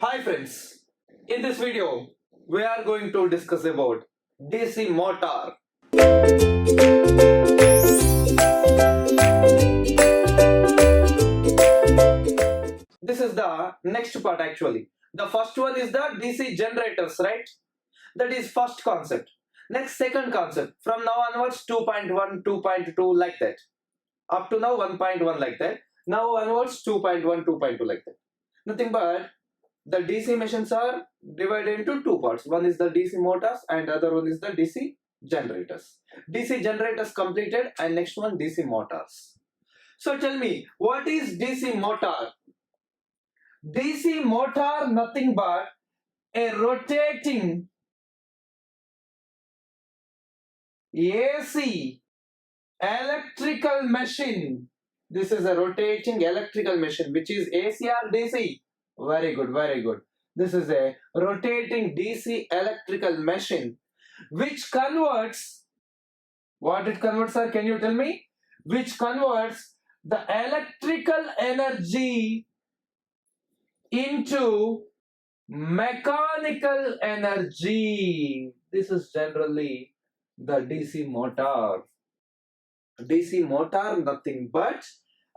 Hi friends, in this video we are going to discuss about DC motor. This is the next part actually. The first one is the DC generators, right? That is first concept. Next second concept. From now onwards 2.1, 2.2 like that. Up to now 1.1 like that. Now onwards 2.1, 2.2 like that. Nothing but the DC machines are divided into two parts. One is the DC motors and other one is the DC generators. DC generators completed and next one DC motors. So tell me, what is DC motor? DC motor nothing but a rotating AC electrical machine. This is a rotating electrical machine which is AC or DC. Very good, very good. This is a rotating DC electrical machine which converts, what it converts, sir? Can you tell me? Which converts the electrical energy into mechanical energy. This is generally the DC motor. DC motor nothing but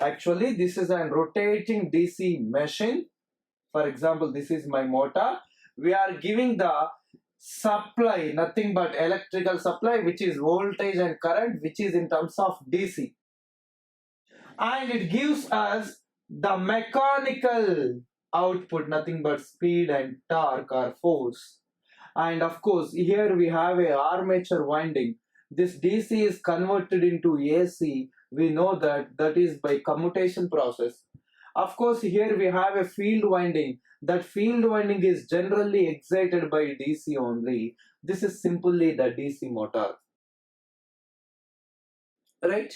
actually this is a rotating DC machine. For example, this is my motor. We are giving the supply, nothing but electrical supply, which is voltage and current, which is in terms of DC. And it gives us the mechanical output, nothing but speed and torque or force. And of course, here we have a armature winding. This DC is converted into AC. We know that is by commutation process. Of course, here we have a field winding. That field winding is generally excited by DC only. This is simply the DC motor. Right?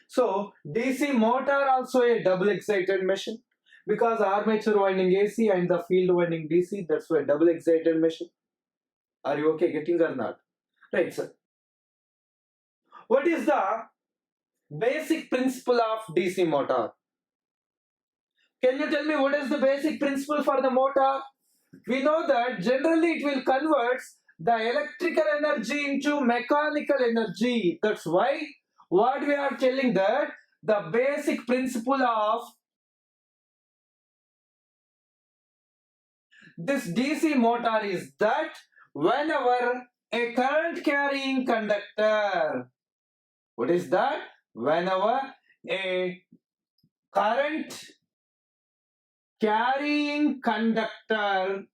So, DC motor also a double excited machine. Because armature winding AC and the field winding DC, that's why double excited machine. Are you okay getting or not? Right, sir. What is the basic principle of DC motor? Can you tell me what is the basic principle for the motor? We know that generally it will convert the electrical energy into mechanical energy. That's why what we are telling that the basic principle of this DC motor is that whenever a current carrying conductor, what is that? Whenever a current carrying conductor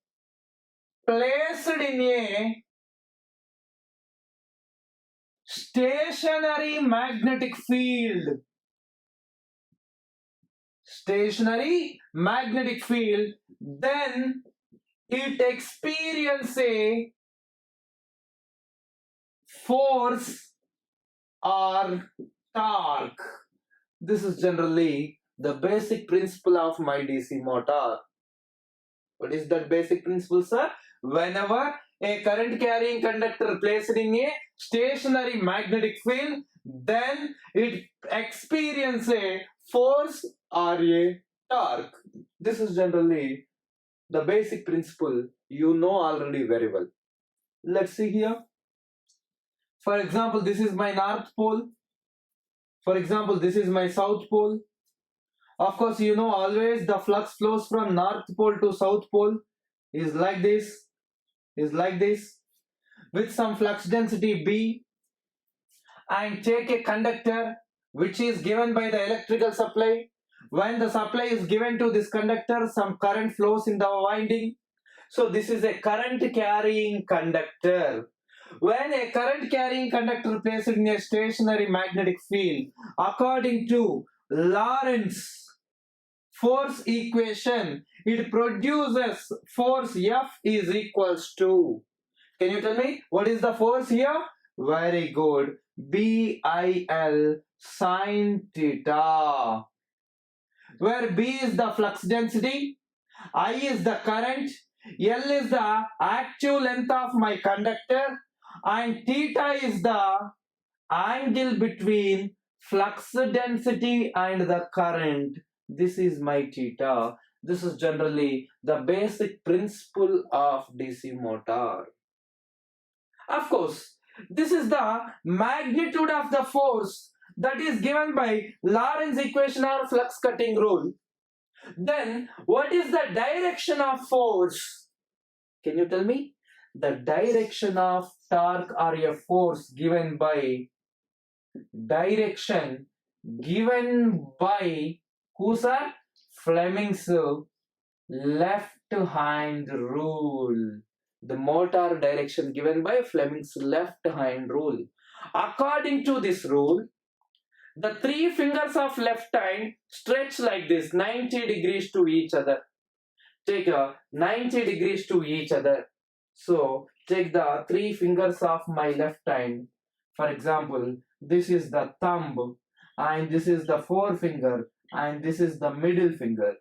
placed in a stationary magnetic field, then it experiences a force or torque. This is generally the basic principle of my DC motor. What is that basic principle, sir? Whenever a current carrying conductor placed in a stationary magnetic field, then it experiences a force or a torque. This is generally the basic principle you know already very well. Let's see here. For example, this is my north pole. For example, this is my south pole. Of course, you know always the flux flows from north pole to south pole is like this, with some flux density B, and take a conductor which is given by the electrical supply. When the supply is given to this conductor, some current flows in the winding. So this is a current carrying conductor. When a current carrying conductor placed in a stationary magnetic field, according to Lorentz force equation, it produces force F is equals to, can you tell me what is the force here? Very good, BIL sine theta, where B is the flux density, I is the current, L is the active length of my conductor, and theta is the angle between flux density and the current. This is my theta. This is generally the basic principle of DC motor. Of course, this is the magnitude of the force that is given by Lorentz equation or flux cutting rule. Then, what is the direction of force? Can you tell me? The direction of torque or a force given by direction given by who's that? Fleming's left hand rule. The motor direction given by Fleming's left hand rule. According to this rule, the three fingers of left hand stretch like this 90 degrees to each other. Take a 90 degrees to each other. So take the three fingers of my left hand. For example, this is the thumb and this is the forefinger and this is the middle finger.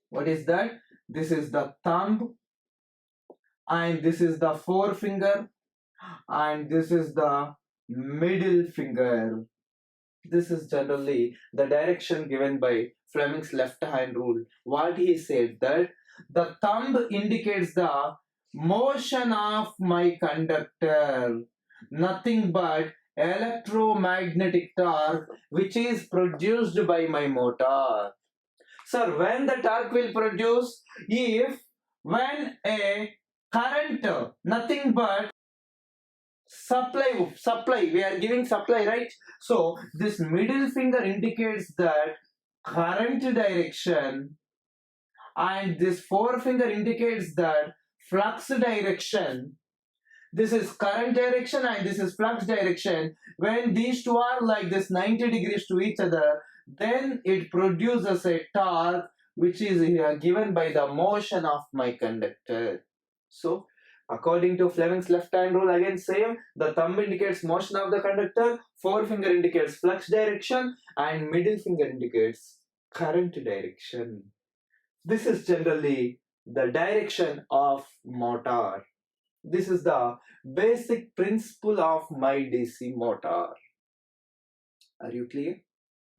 What is that? This is the thumb and this is the forefinger and this is the middle finger. This is generally the direction given by Fleming's left hand rule. What he said that the thumb indicates the motion of my conductor, nothing but electromagnetic torque which is produced by my motor. Sir, when the torque will produce? If when a current, nothing but supply, we are giving supply, right? So this middle finger indicates that current direction and this forefinger indicates that flux direction. This is current direction and this is flux direction. When these two are like this 90 degrees to each other, then it produces a torque which is here given by the motion of my conductor. So according to Fleming's left hand rule, again same, the thumb indicates motion of the conductor, forefinger indicates flux direction and middle finger indicates current direction. This is generally the direction of motor. This is the basic principle of my DC motor. Are you clear?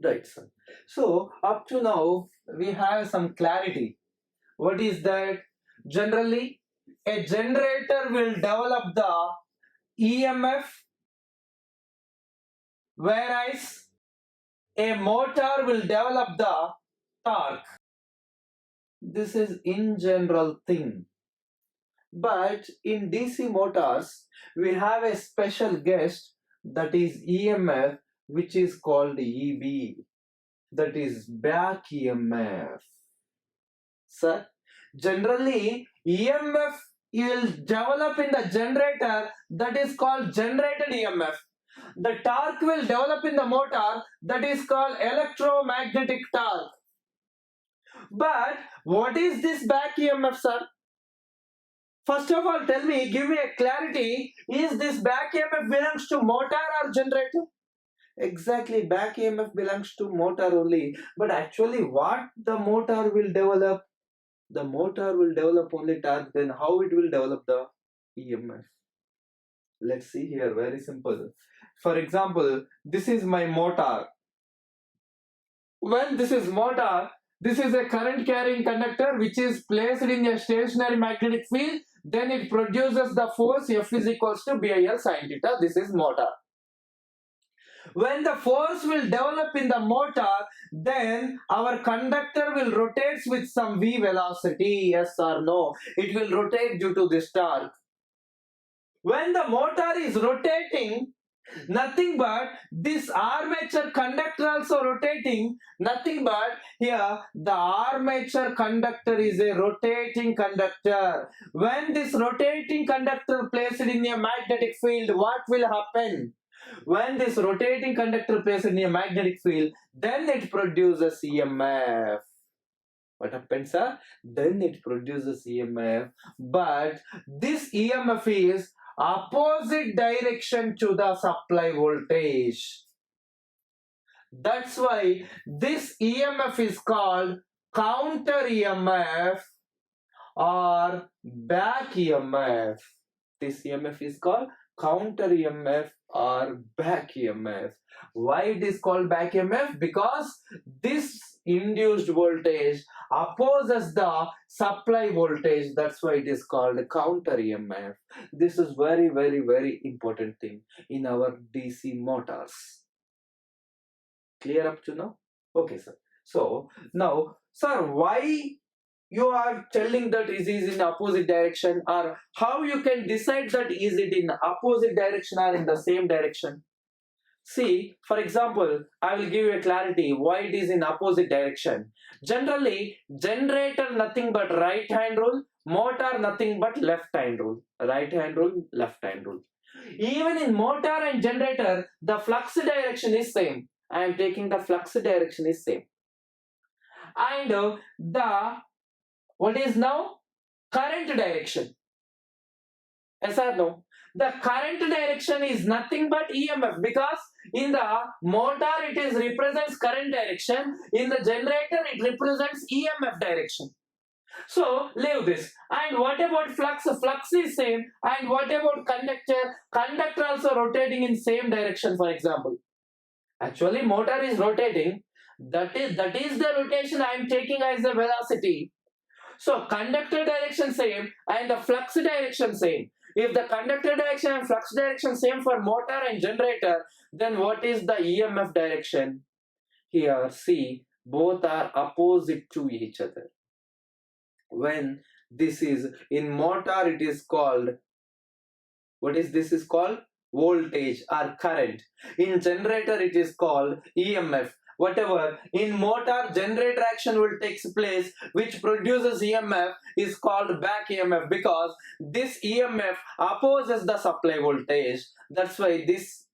Right, sir. So up to now we have some clarity. What is that? Generally, a generator will develop the EMF, whereas a motor will develop the torque. This is in general thing. But in DC motors, we have a special guest, that is EMF, which is called EB, that is back EMF. Sir, generally EMF will develop in the generator, that is called generated EMF. The torque will develop in the motor, that is called electromagnetic torque. But what is this back EMF, sir? First of all, tell me, give me a clarity. Is this back EMF belongs to motor or generator? Exactly, back EMF belongs to motor only. But actually, what the motor will develop? The motor will develop only torque. Then how it will develop the EMF? Let's see here. Very simple. For example, this is my motor. When this is motor, this is a current carrying conductor which is placed in a stationary magnetic field. Then it produces the force F is equals to BIL sin theta. This is motor. When the force will develop in the motor, then our conductor will rotate with some v velocity, yes or no. It will rotate due to this torque. When the motor is rotating, nothing but this armature conductor also rotating, nothing but here the armature conductor is a rotating conductor. When this rotating conductor placed in a magnetic field, what will happen? When this rotating conductor placed in a magnetic field, then it produces EMF. What happens, sir? Then it produces EMF, but this EMF is opposite direction to the supply voltage. That's why this EMF is called counter EMF or back EMF. This EMF is called counter EMF or back EMF. Why it is called back EMF? Because this induced voltage opposes the supply voltage. That's why it is called counter EMF. This is very, very, very important thing in our DC motors. Clear up to now? Okay, sir. So now, sir, why you are telling that is in opposite direction, or how you can decide that is it in opposite direction or in the same direction? See, for example, I will give you a clarity why it is in opposite direction. Generally, generator nothing but right hand rule, motor nothing but left hand rule. Right hand rule, left hand rule. Even in motor and generator, the flux direction is same. I am taking the flux direction is same. And the what is now current direction? Yes or no? The current direction is nothing but EMF, because in the motor it is represents current direction, in the generator it represents EMF direction. So leave this. And what about flux? Flux is same. And what about conductor? Conductor also rotating in same direction, for example. Actually motor is rotating. That is the rotation I am taking as the velocity. So conductor direction same and the flux direction same. If the conductor direction and flux direction same for motor and generator, then what is the EMF direction? Here, see, both are opposite to each other. When this is in motor, it is called, what is this is called? Voltage or current. In generator, it is called EMF. Whatever in motor, generator action will take place which produces EMF is called back EMF, because this EMF opposes the supply voltage. That's why this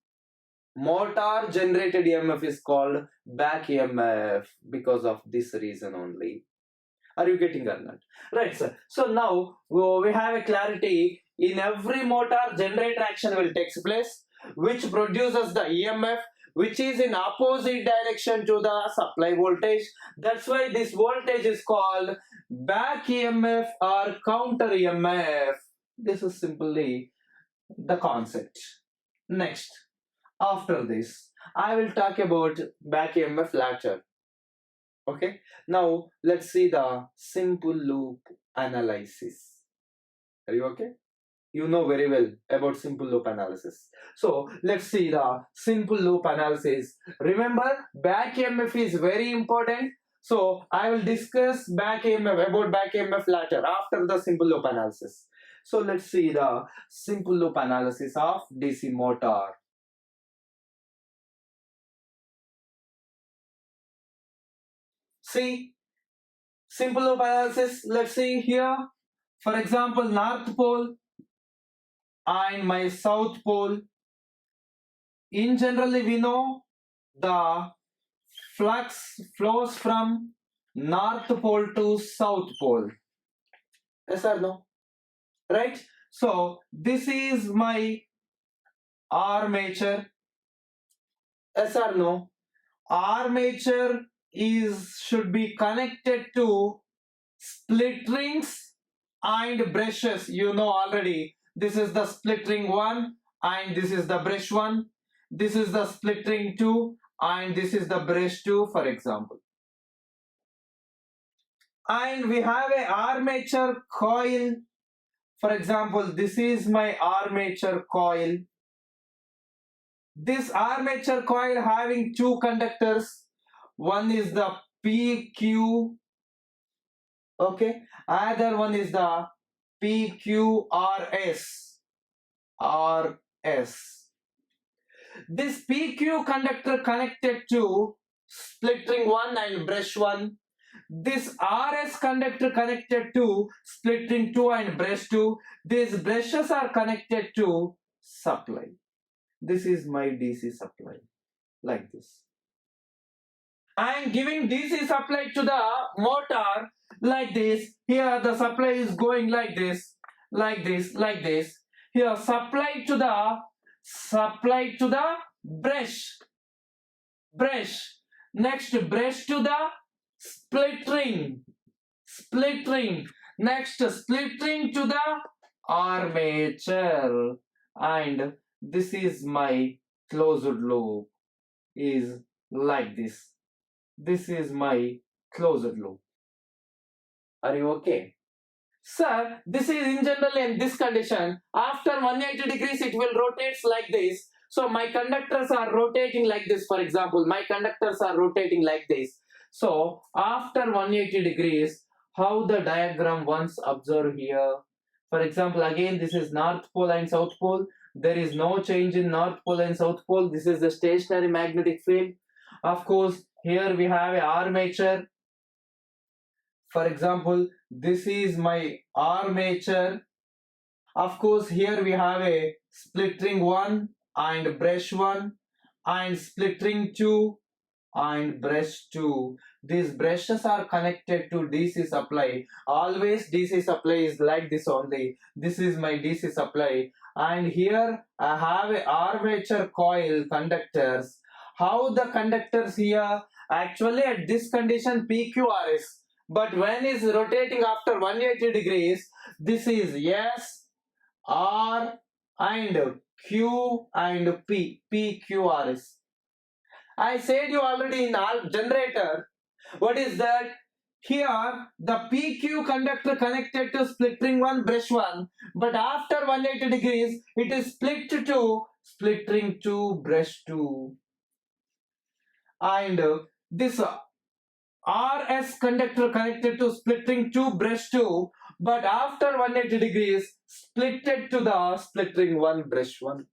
motor generated EMF is called back EMF, because of this reason only. Are you getting or not? Right, sir. So now we have a clarity. In every motor, generator action will take place which produces the EMF which is in opposite direction to the supply voltage. That's why this voltage is called back EMF or counter EMF. This is simply the concept. Next, after this, I will talk about back EMF later. Okay, now let's see the simple loop analysis. Are you okay? You know very well about simple loop analysis. So let's see the simple loop analysis. Remember, back EMF is very important. So I will discuss back EMF about back EMF later after the simple loop analysis. So let's see the simple loop analysis of DC motor. See, simple loop analysis. Let's see here. For example, North Pole and my South Pole. In generally, we know the flux flows from North Pole to South Pole. Yes or no? Right? So this is my armature. Yes or no? Armature should be connected to split rings and brushes. You know already. This is the split ring 1 and this is the brush 1. This is the split ring 2 and this is the brush 2, for example. And we have a armature coil. For example, this is my armature coil. This armature coil having two conductors. One is the PQ, okay, other one is the PQRS. This PQ conductor connected to split ring 1 and brush 1. This RS conductor connected to split ring 2 and brush 2. These brushes are connected to supply. This is my DC supply, like this. I am giving DC supply to the motor like this. Here the supply is going like this, like this, like this. Here supply to the brush. Next brush to the split ring. Next split ring to the armature. And this is my closed loop is like this. This is my closed loop. Are you okay? Sir, this is in general in this condition. After 180 degrees, it will rotate like this. So my conductors are rotating like this. For example, my conductors are rotating like this. So after 180 degrees, how the diagram once observed here. For example, again, this is North Pole and South Pole. There is no change in North Pole and South Pole. This is the stationary magnetic field. Of course, here we have a armature. For example, this is my armature. Of course, here we have a split ring 1 and brush 1 and split ring 2 and brush 2. These brushes are connected to DC supply. Always DC supply is like this only. This is my DC supply. And here I have a armature coil conductors. How the conductors here? Actually at this condition PQRS. But when is rotating after 180 degrees, this is S, R and Q and P, PQRS. I said you already in our generator. What is that? Here the PQ conductor connected to split ring 1 brush 1, but after 180 degrees it is split to split ring 2 brush 2. And this RS conductor connected to split ring 2 brush 2, but after 180 degrees splitted to the split ring 1 brush 1.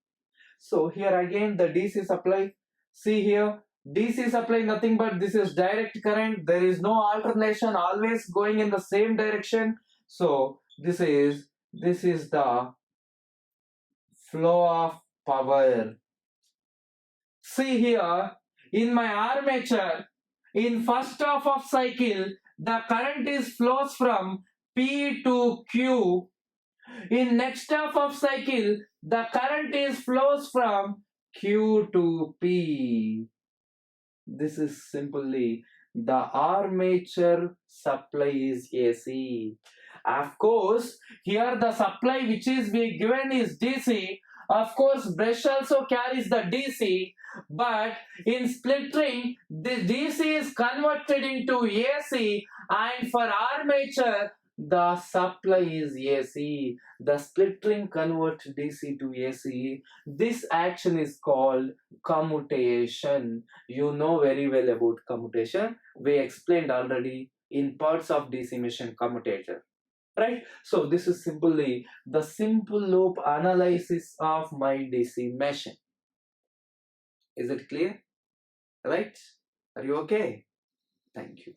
So here again the DC supply. See here, DC supply nothing but this is direct current. There is no alternation, always going in the same direction. So this is the flow of power. See here, in my armature, in first half of cycle, the current is flows from P to Q. In next half of cycle, the current is flows from Q to P. This is simply the armature supply is AC. Of course, here the supply which is being given is DC. Of course, brush also carries the DC, but in split ring, the DC is converted into AC, and for armature, the supply is AC. The split ring converts DC to AC. This action is called commutation. You know very well about commutation. We explained already in parts of DC machine commutator. Right? So this is simply the simple loop analysis of my DC machine. Is it clear? Right? Are you okay? Thank you.